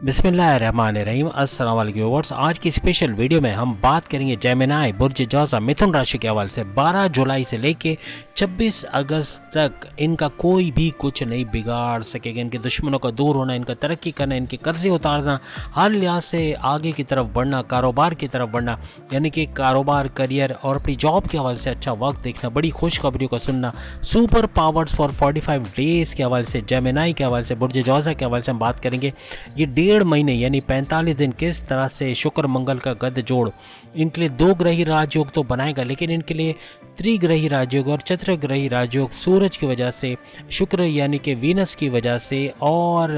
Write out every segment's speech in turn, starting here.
बिस्मिल्लाहिर्रहमानिर्रहीम। अस्सलाम वालेकुम व्यूअर्स। आज की स्पेशल वीडियो में हम बात करेंगे जेमिनी बुर्ज जोसा मिथुन राशि के हवाले से 12 जुलाई से लेके 26 अगस्त तक इनका कोई भी कुछ नहीं बिगाड़ सकेगा। इनके दुश्मनों का दूर होना, इनका तरक्की करना, इनके कर्जे उतारना, हर लिहाज से आगे की तरफ बढ़ना, कारोबार की तरफ बढ़ना, यानी कि कारोबार, करियर और अपनी जॉब के हवाले से अच्छा वक्त देखना, बड़ी खुशखबरियों का सुनना, सुपर पावर्स फॉर 45 डेज के हवाले से, जेमिनी के हवाले से, बुर्ज जोसा के हवाले से हम बात करेंगे। ये 1.5 महीने यानी 45 दिन किस तरह से शुक्र मंगल का गद जोड़ इनके लिए 2 ग्रही राजयोग तो बनाएगा, लेकिन इनके लिए त्रिग्रही राजयोग और चतुर्ग्रही राजयोग सूरज की वजह से, शुक्र यानी कि वीनस की वजह से और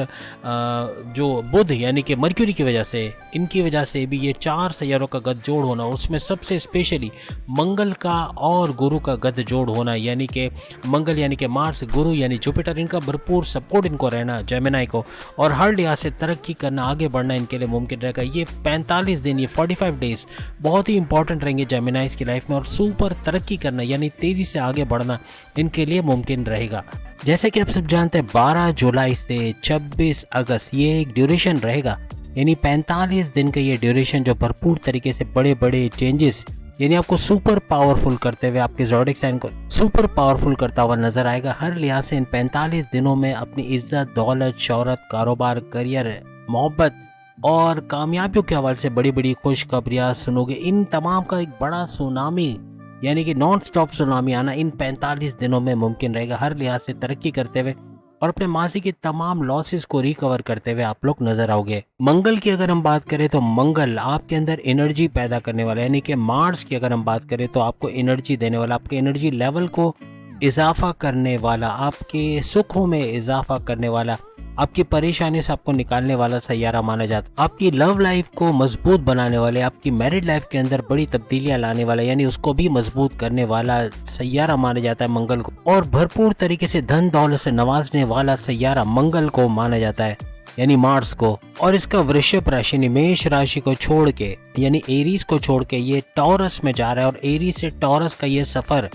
जो बुध यानी कि मर्क्यूरी की वजह से, इनकी वजह से भी ये 4 सैयारों का गद जोड़ होना, उसमें सबसे स्पेशली मंगल का और गुरु का गद जोड़ होना, यानी कि मंगल यानी कि मार्स, गुरु यानी जुपिटर, इनका भरपूर सपोर्ट इनको रहना जेमिनी को, और हर लिहाज से तरक्की करना, आगे बढ़ना इनके लिए मुमकिन रहेगा। ये 45 दिन, ये 45 डेज बहुत ही इंपॉर्टेंट रहेंगे जेमिनीज की लाइफ में, और सुपर तरक्की करना यानी तेजी से आगे बढ़ना इनके लिए मुमकिन रहेगा। जैसे कि आप सब जानते हैं 12 जुलाई से 26 अगस्त ये एक ड्यूरेशन रहेगा, यानी 45 दिन का ये ड्यूरेशन जो भरपूर तरीके से बड़े बड़े चेंजेस यानी आपको सुपर पावरफुल करते हुए, आपके ज़ोडिक साइन को सुपर पावरफुल करता हुआ नजर आएगा। हर लिहाज से इन 45 दिनों में अपनी इज्जत, दौलत, शोहरत, कारोबार, करियर, मोहब्बत और कामयाबियों के हवाले से बड़ी बड़ी खुशखबरियां सुनोगे। इन तमाम का एक बड़ा सुनामी यानी कि नॉन स्टॉप सुनामी आना इन 45 दिनों में मुमकिन रहेगा, हर लिहाज से तरक्की करते हुए और अपने माजी के तमाम लॉसेस को रिकवर करते हुए आप लोग नजर आओगे। मंगल की अगर हम बात करें तो मंगल आपके अंदर एनर्जी पैदा करने वाला, यानी कि मार्स की अगर हम बात करें तो आपको एनर्जी देने वाला, आपके एनर्जी लेवल को इजाफा करने वाला, आपके सुखों में इजाफा करने वाला, आपकी परेशानी से आपको निकालने वाला सैयारा माना जाता, आपकी लव लाइफ को मजबूत बनाने वाले, आपकी मैरिड लाइफ के अंदर बड़ी तब्दीलियां लाने वाला यानी उसको भी मजबूत करने वाला सैयारा माना जाता है मंगल को, और भरपूर तरीके से धन दौलत से नवाजने वाला सैयारा मंगल को माना जाता है यानी मार्स को। और इसका वृषभ राशि यानी मेष राशि को छोड़ के यानी एरीज को छोड़ के ये टॉरस में जा रहा है, और एरीज से टॉरस का ये सफर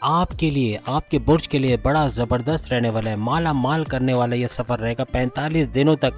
आपके लिए, आपके बुर्ज के लिए बड़ा ज़बरदस्त रहने वाला है। माला माल करने वाला यह सफ़र रहेगा। 45 दिनों तक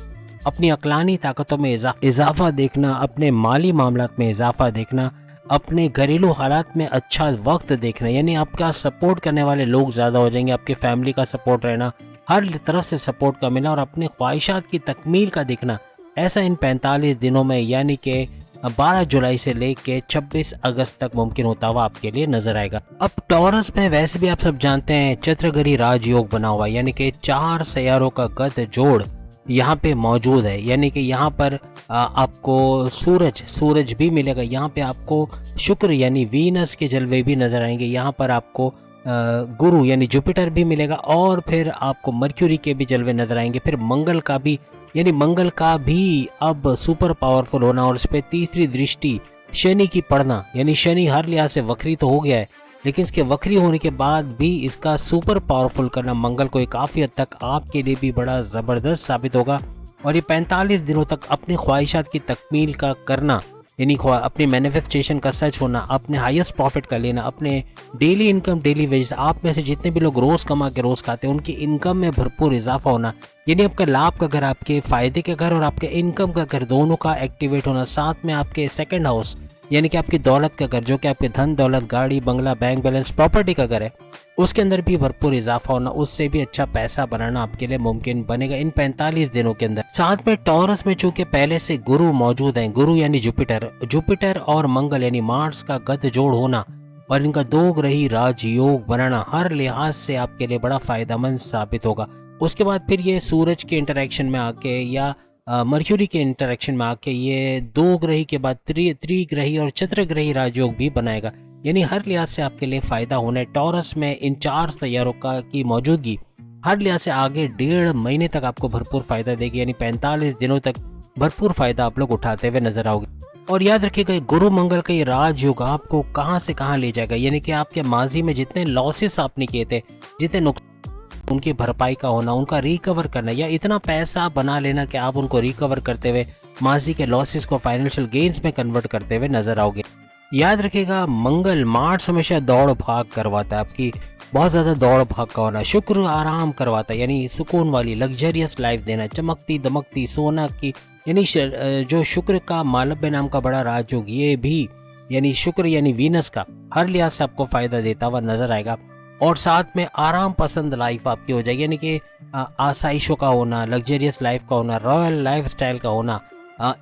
अपनी अक्लानी ताकतों में इजाफा देखना, अपने माली मामलात में इजाफा देखना, अपने घरेलू हालात में अच्छा वक्त देखना, यानी आपका सपोर्ट करने वाले लोग ज़्यादा हो जाएंगे, आपके फैमिली का सपोर्ट रहना, हर तरफ से सपोर्ट का मिलना और अपने ख्वाहिशात की तकमील का देखना, ऐसा इन 45 दिनों में यानी कि 12 जुलाई से लेके 26 अगस्त तक मुमकिन होता हुआ आपके लिए नजर आएगा। अब टॉरस में वैसे भी आप सब जानते हैं चतुर्ग्रही राजयोग बना हुआ, यानी कि 4 सैयारों का गद जोड़ यहाँ पे मौजूद है, यानी कि यहाँ पर आपको सूरज भी मिलेगा, यहाँ पे आपको शुक्र यानी वीनस के जलवे भी नजर आएंगे, यहाँ पर आपको गुरु यानी जुपिटर भी मिलेगा, और फिर आपको मर्क्यूरी के भी जलवे नजर आएंगे, फिर मंगल का भी यानी मंगल का भी अब सुपर पावरफुल होना, और इस पे तीसरी दृष्टि शनि की पड़ना, यानी शनि हर लिहाज से वक्री तो हो गया है, लेकिन इसके वक्री होने के बाद भी इसका सुपर पावरफुल करना मंगल को काफ़ी हद तक आपके लिए भी बड़ा ज़बरदस्त साबित होगा। और ये 45 दिनों तक अपनी ख्वाहिशात की तकमील का करना यानी अपनी मैनिफेस्टेशन का सच होना, अपने हाईएस्ट प्रॉफिट का लेना, अपने डेली इनकम, डेली वेजेस, आप में से जितने भी लोग रोज़ कमा के रोज़ खाते हैं उनकी इनकम में भरपूर इजाफा होना, यानी आपका लाभ का घर, आपके फ़ायदे के घर और आपके इनकम का घर दोनों का एक्टिवेट होना, साथ में आपके सेकंड हाउस यानी कि आपकी दौलत का घर, जो कि आपके धन दौलत, गाड़ी, बंगला, बैंक बैलेंस, प्रॉपर्टी का घर है, उसके अंदर भी भरपूर इजाफा होना, उससे भी अच्छा पैसा बनाना आपके लिए मुमकिन बनेगा इन 45 दिनों के अंदर। साथ में टॉरस में चूंकि पहले से गुरु मौजूद हैं, गुरु यानी जुपिटर और मंगल यानी मार्स का गद जोड़ होना और इनका 2 ग्रही राजयोग बनाना हर लिहाज से आपके लिए बड़ा फायदेमंद साबित होगा। उसके बाद फिर ये सूरज के इंटरेक्शन में आके या मर्क्यूरी के इंटरेक्शन में आके ये 2 ग्रही के बाद त्रिग्रही और चतुर्ग्रही राजयोग भी बनाएगा, यानी हर लिहाज से आपके लिए फायदा होना है। टॉरस में इन 4 सैयारों का की मौजूदगी हर लिहाज से आगे 1.5 महीने तक आपको भरपूर फायदा देगी, यानी 45 दिनों तक भरपूर फायदा आप लोग उठाते हुए नजर आओगे। और याद रखिएगा गुरु मंगल का ये राजयोग आपको कहां से कहां ले जाएगा, यानी कि आपके माजी में जितने लॉसेस आपने किए थे, जितने नुकसान, उनकी भरपाई का होना, उनका रिकवर करना, या इतना पैसा बना लेना कि आप उनको रिकवर करते हुए माजी के लॉसेस को फाइनेंशियल गेन्स में कन्वर्ट करते हुए नजर आओगे। याद रखिएगा मंगल, मार्स हमेशा दौड़ भाग करवाता है, आपकी बहुत ज़्यादा दौड़ भाग का होना। शुक्र आराम करवाता है, यानी सुकून वाली लग्जरियस लाइफ देना, चमकती दमकती सोना की, यानी जो शुक्र का मालव्य नाम का बड़ा राजयोग, ये भी यानी शुक्र यानी वीनस का हर लिहाज से आपको फायदा देता हुआ नजर आएगा। और साथ में आराम पसंद लाइफ आपकी हो जाएगी, यानी कि आसाइशों का होना, लग्जरियस लाइफ का होना, रॉयल लाइफ स्टाइल का होना,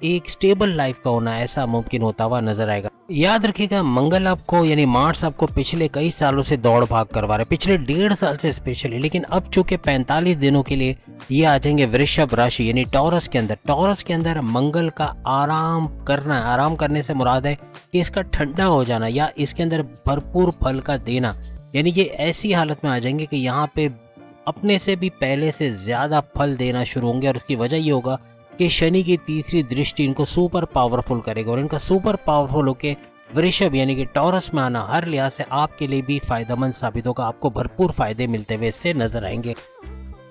एक स्टेबल लाइफ का होना, ऐसा मुमकिन होता हुआ नजर आएगा। याद रखिएगा, मंगल आपको यानी मार्स आपको पिछले कई सालों से दौड़ भाग करवा रहे, पिछले 1.5 साल से स्पेशली, लेकिन अब चूंकि 45 दिनों के लिए ये आ जाएंगे वृषभ राशि यानी टॉरस के अंदर। टॉरस के अंदर मंगल का आराम करना, आराम करने से मुराद है कि इसका ठंडा हो जाना या इसके अंदर भरपूर फल का देना, यानी ये ऐसी हालत में आ जाएंगे कि यहाँ पे अपने से भी पहले से ज्यादा फल देना शुरू होंगे। और उसकी वजह ये होगा कि शनि की तीसरी दृष्टि इनको सुपर पावरफुल करेगा, और इनका सुपर पावरफुल होके वृषभ यानी कि टॉरस में आना हर लिहाज से आपके लिए भी फायदेमंद साबित होगा। आपको भरपूर फायदे मिलते हुए इससे नजर आएंगे।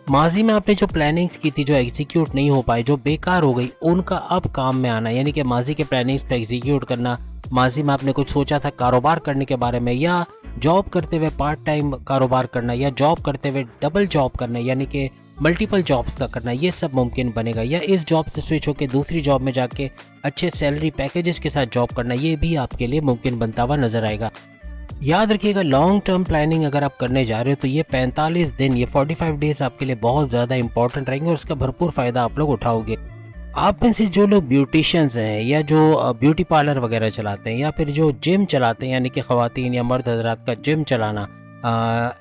माजी में आपने जो प्लानिंग्स की थी, जो एग्जीक्यूट नहीं हो पाई, जो बेकार हो गई, उनका अब काम में आना, यानी कि माजी के प्लानिंग्स को एग्जीक्यूट करना। माजी में आपने कुछ सोचा था कारोबार करने के बारे में, या जॉब करते हुए पार्ट टाइम कारोबार करना, या जॉब करते हुए डबल जॉब करना, यानी कि मल्टीपल जॉब्स का करना, ये सब मुमकिन बनेगा। या इस जॉब से स्विच होकर दूसरी जॉब में जाके अच्छे सैलरी पैकेजेस के साथ जॉब करना, ये भी आपके लिए मुमकिन बनता हुआ नजर आएगा। याद रखिएगा, लॉन्ग टर्म प्लानिंग अगर आप करने जा रहे हो तो ये 45 दिन, ये 45 डेज आपके लिए बहुत ज़्यादा इंपॉर्टेंट रहेंगे और इसका भरपूर फ़ायदा आप लोग उठाओगे। आप में से जो लोग ब्यूटिशियंस हैं, या जो ब्यूटी पार्लर वगैरह चलाते हैं, या फिर जो जिम चलाते हैं, यानी कि ख़वातीन या मर्द हजरात का जिम चलाना,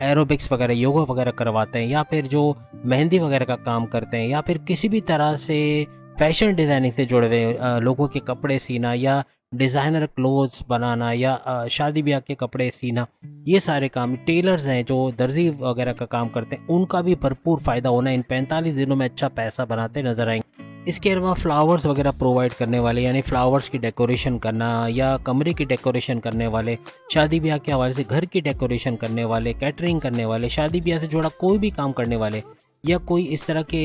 एरोबिक्स वगैरह, योगा वगैरह करवाते हैं, या फिर जो मेहंदी वगैरह का काम करते हैं, या फिर किसी भी तरह से फैशन डिज़ाइनिंग से जुड़े हुए लोगों के कपड़े सीना, या डिज़ाइनर क्लोथ्स बनाना, या शादी ब्याह के कपड़े सीना, ये सारे काम, टेलर्स हैं जो दर्जी वगैरह का काम करते हैं, उनका भी भरपूर फ़ायदा होना। इन 45 दिनों में अच्छा पैसा बनाते नजर आएंगे। इसके अलावा फ्लावर्स वगैरह प्रोवाइड करने वाले, यानी फ्लावर्स की डेकोरेशन करना, या कमरे की डेकोरेशन करने वाले, शादी ब्याह के हवाले से घर की डेकोरेशन करने वाले, कैटरिंग करने वाले, शादी ब्याह से जुड़ा कोई भी काम करने वाले, या कोई इस तरह के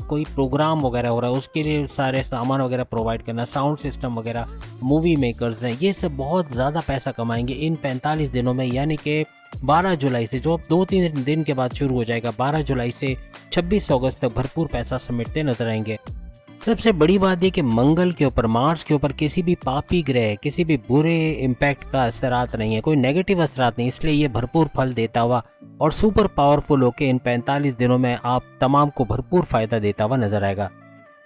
कोई प्रोग्राम वगैरह हो रहा है उसके लिए सारे सामान वगैरह प्रोवाइड करना, साउंड सिस्टम वगैरह, मूवी मेकर्स हैं, ये सब बहुत ज़्यादा पैसा कमाएंगे इन 45 दिनों में। यानी कि 12 जुलाई से, जो अब 2-3 दिन के बाद शुरू हो जाएगा, 12 जुलाई से 26 अगस्त तक भरपूर पैसा समेटते नजर आएंगे। सबसे बड़ी बात यह कि मंगल के ऊपर, मार्स के ऊपर किसी भी पापी ग्रह, किसी भी बुरे इम्पैक्ट का असरात नहीं है, कोई नेगेटिव असरात नहीं, इसलिए ये भरपूर फल देता हुआ और सुपर पावरफुल होके इन 45 दिनों में आप तमाम को भरपूर फायदा देता हुआ नजर आएगा।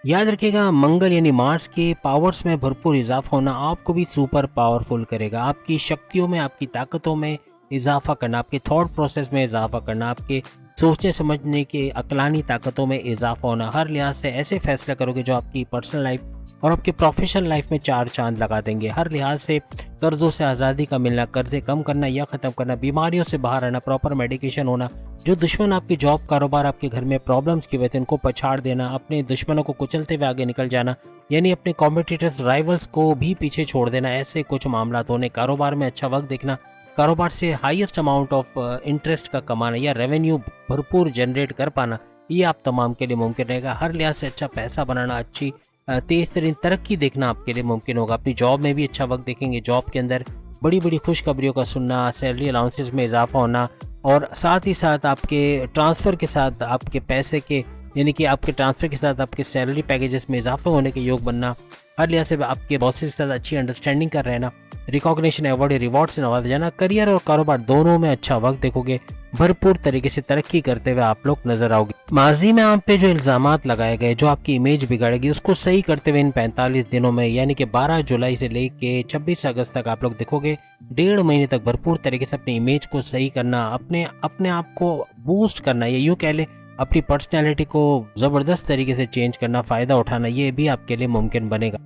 याद रखिएगा, मंगल यानी मार्स के पावर्स में भरपूर इजाफा होना आपको भी सुपर पावरफुल करेगा। आपकी शक्तियों में, आपकी ताकतों में इजाफा करना, आपके थॉट प्रोसेस में इजाफा करना, आपके सोचने समझने की अक्लानी ताकतों में इजाफा होना, हर लिहाज से ऐसे फैसले करोगे जो आपकी पर्सनल लाइफ और आपकी प्रोफेशनल लाइफ में 4 चांद लगा देंगे। हर लिहाज से कर्जों से आज़ादी का मिलना, कर्जे कम करना या ख़त्म करना, बीमारियों से बाहर आना, प्रॉपर मेडिकेशन होना, जो दुश्मन आपकी जॉब कारोबार आपके घर में प्रॉब्लम्स की वजह से उनको पछाड़ देना, अपने दुश्मनों को कुचलते हुए आगे निकल जाना, यानी अपने कॉम्पिटिटर्स राइवल्स को भी पीछे छोड़ देना, ऐसे कुछ मामला होने, कारोबार में अच्छा वक्त देखना, कारोबार से हाईएस्ट अमाउंट ऑफ इंटरेस्ट का कमाना या रेवेन्यू भरपूर जनरेट कर पाना, ये आप तमाम के लिए मुमकिन रहेगा। हर लिहाज से अच्छा पैसा बनाना, अच्छी तेज तरीन तरक्की देखना आपके लिए मुमकिन होगा। अपनी जॉब में भी अच्छा वक्त देखेंगे, जॉब के अंदर बड़ी बड़ी खुशखबरियों का सुनना, सैलरी अलाउंसेस में इजाफा होना, और साथ ही साथ आपके ट्रांसफ़र के साथ आपके पैसे के, यानी कि आपके ट्रांसफ़र के साथ आपके सैलरी पैकेजेस में इजाफा होने के योग बनना, हर लिहाज से आपके बॉसेस के साथ अच्छी अंडरस्टैंडिंग कर रहना, रिकॉग्निशन, अवार्ड, रिवॉर्ड से नवाजा जाना, करियर और कारोबार दोनों में अच्छा वक्त देखोगे, भरपूर तरीके से तरक्की करते हुए आप लोग नजर आओगे। माजी में आप पे जो इल्जामात लगाए गए, जो आपकी इमेज बिगाड़ेगी, उसको सही करते हुए इन 45 दिनों में, यानी कि 12 जुलाई से लेके 26 अगस्त तक आप लोग देखोगे 1.5 महीने तक भरपूर तरीके से अपनी इमेज को सही करना, अपने आप को बूस्ट करना, ये यूँ कह ले अपनी पर्सनैलिटी को ज़बरदस्त तरीके से चेंज करना, फ़ायदा उठाना, ये भी आपके लिए मुमकिन बनेगा।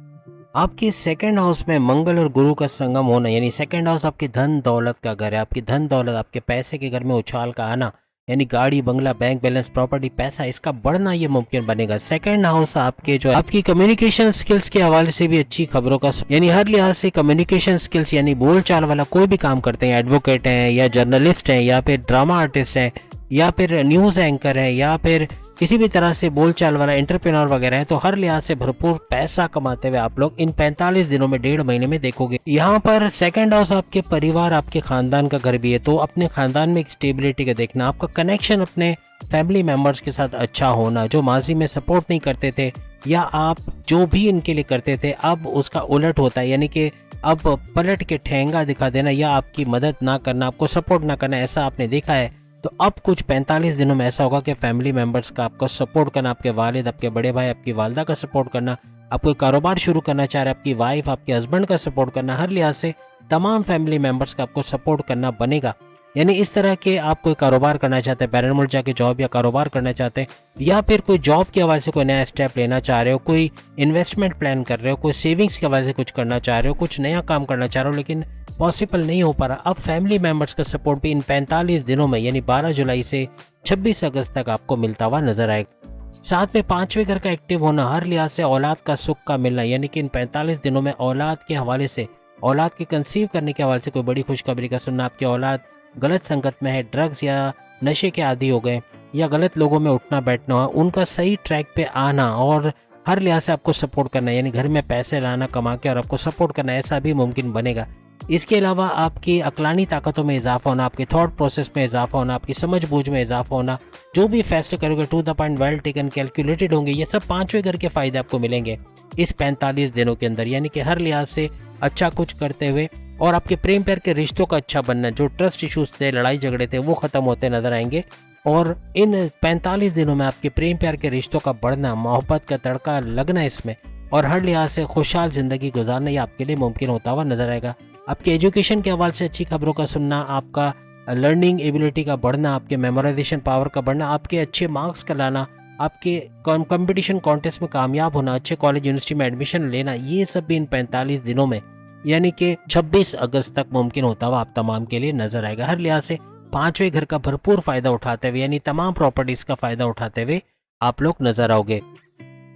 आपके सेकंड हाउस में मंगल और गुरु का संगम होना, यानी सेकंड हाउस आपकी धन दौलत का घर है, आपकी धन दौलत, आपके पैसे के घर में उछाल का आना, यानी गाड़ी बंगला, बैंक बैलेंस, प्रॉपर्टी, पैसा, इसका बढ़ना ये मुमकिन बनेगा। सेकंड हाउस आपके जो आपकी कम्युनिकेशन स्किल्स के हवाले से भी अच्छी खबरों का, यानी हर लिहाज से कम्युनिकेशन स्किल्स, यानी बोल चाल वाला कोई भी काम करते हैं, एडवोकेट हैं या जर्नलिस्ट हैं या फिर ड्रामा आर्टिस्ट हैं या फिर न्यूज़ एंकर है या फिर किसी भी तरह से बोलचाल वाला एंटरप्रेन्योर वगैरह है तो हर लिहाज से भरपूर पैसा कमाते हुए आप लोग इन 45 दिनों में 1.5 महीने में देखोगे। यहाँ पर सेकंड हाउस आपके परिवार आपके खानदान का घर भी है, तो अपने खानदान में एक स्टेबिलिटी का देखना, आपका कनेक्शन अपने फैमिली मेंबर्स के साथ अच्छा होना, जो माजी में सपोर्ट नहीं करते थे या आप जो भी इनके लिए करते थे अब उसका उलट होता है, यानी कि अब पलट के ठेंगा दिखा देना या आपकी मदद ना करना, आपको सपोर्ट ना करना, ऐसा आपने देखा है। तो अब कुछ 45 दिनों में ऐसा होगा कि फैमिली मेंबर्स का आपको सपोर्ट करना, आपके वालिद, आपके बड़े भाई, आपकी वालदा का सपोर्ट करना, आप कोई कारोबार शुरू करना चाह रहे हैं, आपकी वाइफ, आपके हस्बैंड का सपोर्ट करना, हर लिहाज से तमाम फैमिली मेंबर्स का आपको सपोर्ट करना बनेगा। यानी इस तरह के आप कोई कारोबार करना चाहते हैं, बैरन मुल्क जाके जॉब या कारोबार करना चाहते हैं, या फिर कोई जॉब के हवाले से कोई नया स्टेप लेना चाह रहे हो, कोई इन्वेस्टमेंट प्लान कर रहे हो, कोई सेविंग्स के हवाले से कुछ करना चाह रहे हो, कुछ नया काम करना चाह रहे हो लेकिन पॉसिबल नहीं हो पा रहा, अब फैमिली मेंबर्स का सपोर्ट भी इन 45 दिनों में यानी 12 जुलाई से 26 अगस्त तक आपको मिलता हुआ नजर आएगा। साथ में 5वें घर का एक्टिव होना, हर लिहाज से औलाद का सुख का मिलना, यानी कि इन 45 दिनों में औलाद के हवाले से, औलाद के कंसीव करने के हवाले से कोई बड़ी खुशखबरी का सुनना, आपकी औलाद गलत संगत में है, ड्रग्स या नशे के आदी हो गए या गलत लोगों में उठना बैठना हुआ, उनका सही ट्रैक पे आना और हर लिहाज से आपको सपोर्ट करना, यानी घर में पैसे लाना कमा के और आपको सपोर्ट करना, ऐसा भी मुमकिन बनेगा। इसके अलावा आपकी अक्लानी ताकतों में इजाफा होना, आपके थॉट प्रोसेस में इजाफा होना, आपकी समझ बूझ में इजाफा होना, जो भी फैसले करोगे to the point, well taken, calculated होंगे, ये सब 5वें घर के फायदे आपको मिलेंगे इस 45 दिनों के अंदर, यानी कि हर लिहाज से अच्छा कुछ करते हुए। और आपके प्रेम प्यार के रिश्तों का अच्छा बनना, जो ट्रस्ट इश्यूज थे, लड़ाई झगड़े थे, वो खत्म होते नजर आएंगे। और इन 45 दिनों में आपके प्रेम प्यार के रिश्तों का बढ़ना, मोहब्बत का तड़का लगना इसमें, और हर लिहाज से खुशहाल जिंदगी गुजारना ये आपके लिए मुमकिन होता हुआ नजर आएगा। आपके एजुकेशन के हवाले से अच्छी खबरों का सुनना, आपका लर्निंग एबिलिटी का बढ़ना, आपके मेमोराइजेशन पावर का बढ़ना, आपके अच्छे मार्क्स का लाना, आपके कंपटीशन कॉन्टेस्ट में कामयाब होना, अच्छे कॉलेज यूनिवर्सिटी में एडमिशन लेना, ये सब भी इन 45 दिनों में यानी कि 26 अगस्त तक मुमकिन होता हुआ आप तमाम के लिए नजर आएगा। हर लिहाज से 5वें घर का भरपूर फायदा उठाते हुए, यानी तमाम प्रॉपर्टीज का फायदा उठाते हुए आप लोग नजर आओगे।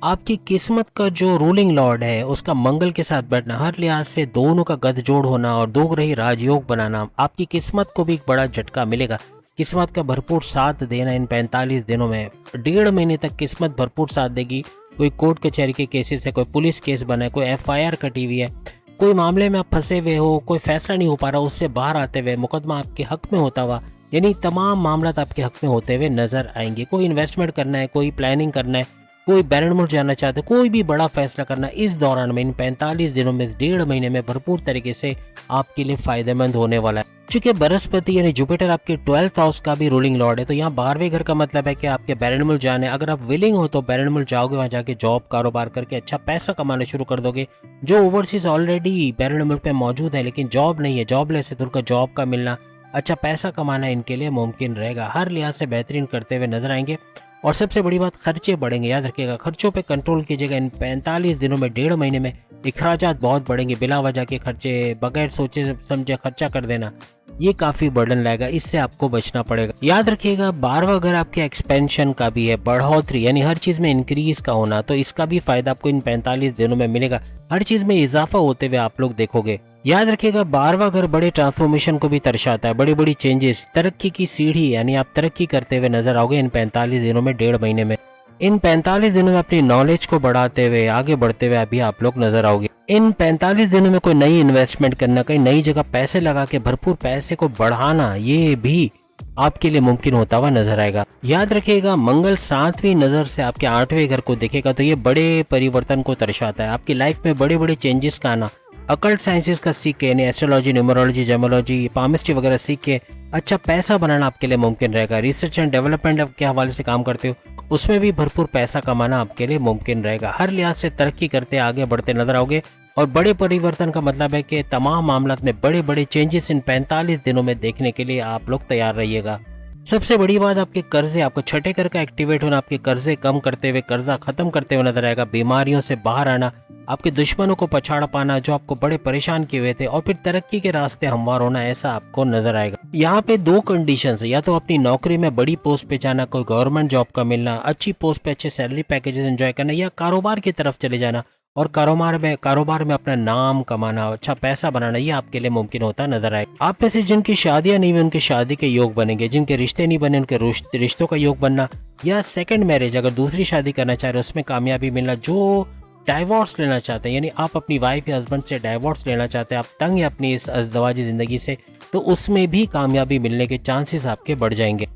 आपकी किस्मत का जो रूलिंग लॉर्ड है उसका मंगल के साथ बैठना, हर लिहाज से दोनों का गठजोड़ होना और दोग्रही राजयोग बनाना, आपकी किस्मत को भी एक बड़ा झटका मिलेगा। किस्मत का भरपूर साथ देना इन 45 दिनों में, 1.5 महीने तक किस्मत भरपूर साथ देगी। कोई कोर्ट कचहरी के केसेस है, कोई पुलिस केस बना है, कोई FIR कटी हुई है, कोई मामले में आप फंसे हुए हो, कोई फैसला नहीं हो पा रहा, उससे बाहर आते हुए मुकदमा आपके हक में होता हुआ, यानी तमाम मामला आपके हक में होते हुए नजर आएंगे। कोई इन्वेस्टमेंट करना है, कोई प्लानिंग करना है, कोई बैरन मुल्क जाना चाहते, कोई भी बड़ा फैसला करना, इस दौरान में इन 45 दिनों में 1.5 महीने में भरपूर तरीके से आपके लिए फायदेमंद होने वाला है। चूंकि बृहस्पति यानी जुपिटर आपके 12th हाउस का भी रूलिंग लॉर्ड है, तो यहाँ 12वें घर का मतलब है कि आपके बैरन मुल्क जाने, अगर आप विलिंग हो तो बैरन मुल्क जाओगे, वहाँ जाके जॉब कारोबार करके अच्छा पैसा कमाना शुरू कर दोगे। जो ओवरसीज ऑलरेडी बैरन मुल्क में मौजूद है लेकिन जॉब नहीं है, जॉबलेस है, तो उनका जॉब का मिलना, अच्छा पैसा कमाना इनके लिए मुमकिन रहेगा। हर लिहाज से बेहतरीन करते हुए नजर आएंगे। और सबसे बड़ी बात, खर्चे बढ़ेंगे, याद रखिएगा खर्चों पे कंट्रोल कीजिएगा। इन 45 दिनों में 1.5 महीने में अखराजात बहुत बढ़ेंगे, बिला वजह के खर्चे, बगैर सोचे समझे खर्चा कर देना, ये काफी बर्डन लाएगा, इससे आपको बचना पड़ेगा। याद रखिएगा 12वां घर आपके एक्सपेंशन का भी है, बढ़ोतरी यानी हर चीज में इंक्रीज का होना, तो इसका भी फायदा आपको इन 45 दिनों में मिलेगा। हर चीज में इजाफा होते हुए आप लोग देखोगे। याद रखिएगा 12वां घर बड़े ट्रांसफॉर्मेशन को भी दर्शाता है, बड़ी बड़ी चेंजेस, तरक्की की सीढ़ी, यानी आप तरक्की करते हुए नजर आओगे इन 45 दिनों में, 1.5 महीने में। इन 45 दिनों में अपनी नॉलेज को बढ़ाते हुए, आगे बढ़ते हुए अभी आप लोग नजर आओगे। इन 45 दिनों में कोई नई इन्वेस्टमेंट करना, कहीं नई जगह पैसे लगा के भरपूर पैसे को बढ़ाना, ये भी आपके लिए मुमकिन होता हुआ नजर आएगा। याद रखिएगा मंगल 7वीं नजर से आपके 8वें घर को देखेगा, तो ये बड़े परिवर्तन को दर्शाता है, आपकी लाइफ में बड़े बड़े चेंजेस का आना। अकल्ट साइंसेस का सीख के, यानी एस्ट्रोलॉजी, न्यूमरोलॉजी, जेमोलॉजी, पामिस्ट्री वगैरह सीख के अच्छा पैसा बनाना आपके लिए मुमकिन रहेगा। रिसर्च एंड डेवलपमेंट के हवाले से काम करते हो, उसमें भी भरपूर पैसा कमाना आपके लिए मुमकिन रहेगा। हर लिहाज से तरक्की करते आगे बढ़ते नजर आओगे। और बड़े परिवर्तन का मतलब है कि तमाम मामलात में बड़े बड़े चेंजेस इन 45 दिनों में देखने के लिए आप लोग तैयार रहिएगा। सबसे बड़ी बात, आपके कर्जे, आपको छठे घर का एक्टिवेट होना, आपके कर्जे कम करते हुए, कर्जा खत्म करते हुए नजर आएगा। बीमारियों से बाहर आना, आपके दुश्मनों को पछाड़ पाना जो आपको बड़े परेशान किए हुए थे, और फिर तरक्की के रास्ते हमवार होना, ऐसा आपको नजर आएगा। यहाँ पे 2 कंडीशंस है, या तो अपनी नौकरी में बड़ी पोस्ट पे जाना, कोई गवर्नमेंट जॉब का मिलना, अच्छी पोस्ट पे अच्छे सैलरी पैकेजेस एंजॉय करना, या कारोबार की तरफ चले जाना और कारोबार में अपना नाम कमाना, अच्छा पैसा बनाना, ये आपके लिए मुमकिन होता नजर आए। आप में से जिनकी शादियां नहीं हुई उनकी शादी के योग बनेंगे, जिनके रिश्ते नहीं बने उनके रिश्तों का योग बनना, या सेकंड मैरिज अगर दूसरी शादी करना चाह रहे हो उसमें कामयाबी मिलना। जो डाइवोर्स लेना चाहते हैं, यानी आप अपनी वाइफ या हस्बैंड से डाइवोर्स लेना चाहते हैं, आप तंग हैं अपनी इस अज़दवाजी ज़िंदगी से, तो उसमें भी कामयाबी मिलने के चांसेस आपके बढ़ जाएंगे।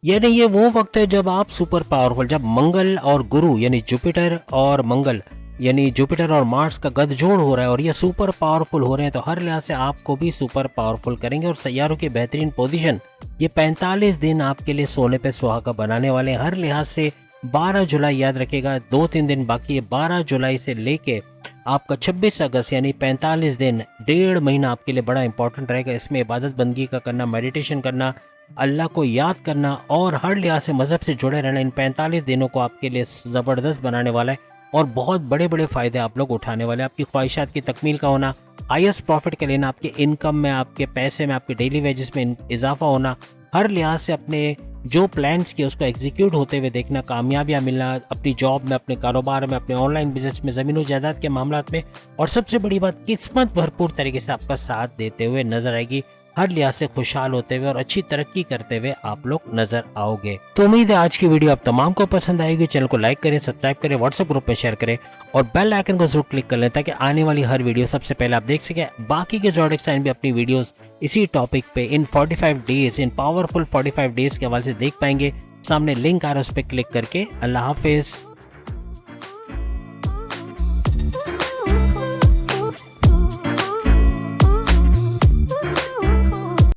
यानी ये वो वक्त है जब आप सुपर पावरफुल, जब मंगल और गुरु यानी जुपिटर और मंगल यानी जुपिटर और मार्स का गठजोड़ हो रहा है और ये सुपर पावरफुल हो रहे हैं, तो हर लिहाज से आपको भी सुपर पावरफुल करेंगे। और सैयारों की बेहतरीन पोजीशन, ये 45 दिन आपके लिए सोने पे सुहागा बनाने वाले हैं हर लिहाज से। 12 जुलाई याद रखेगा, 2-3 दिन बाकी है। 12 जुलाई से लेके आपका 26 अगस्त यानी 45 दिन, 1.5 महीना आपके लिए बड़ा इंपॉर्टेंट रहेगा। इसमें इबादत बंदगी का करना, मेडिटेशन करना, अल्लाह को याद करना और हर लिहाज से मज़हब से जुड़े रहना, इन 45 दिनों को आपके लिए ज़बरदस्त बनाने वाला है और बहुत बड़े बड़े फ़ायदे आप लोग उठाने वाले हैं। आपकी ख्वाहिशात की तकमील का होना, हाईएस्ट प्रॉफिट का लेना, आपके इनकम में, आपके पैसे में, आपके डेली वेजेस में इजाफा होना, हर लिहाज से अपने जो प्लान्स किए उसको एग्जीक्यूट होते हुए देखना, कामयाबियाँ मिलना अपनी जॉब में, अपने कारोबार में, अपने ऑनलाइन बिजनेस में, ज़मीन जायदाद के मामलात में, और सबसे बड़ी बात किस्मत भरपूर तरीके से आपका साथ देते हुए नजर आएगी। हर लिहाज से खुशहाल होते हुए और अच्छी तरक्की करते हुए आप लोग नजर आओगे। तो उम्मीद है आज की वीडियो आप तमाम को पसंद आएगी। चैनल को लाइक करें, सब्सक्राइब करें, व्हाट्सएप ग्रुप में शेयर करें और बेल आइकन को जरूर क्लिक कर लें ताकि आने वाली हर वीडियो सबसे पहले आप देख सकें। बाकी के ज़ोडिएक साइन भी अपनी वीडियोस इसी टॉपिक पे इन 45 डेज, इन पावरफुल 45 डेज के हवाले से देख पाएंगे। सामने लिंक आ रहा है, उस पर क्लिक करके। अल्लाह हाफिज।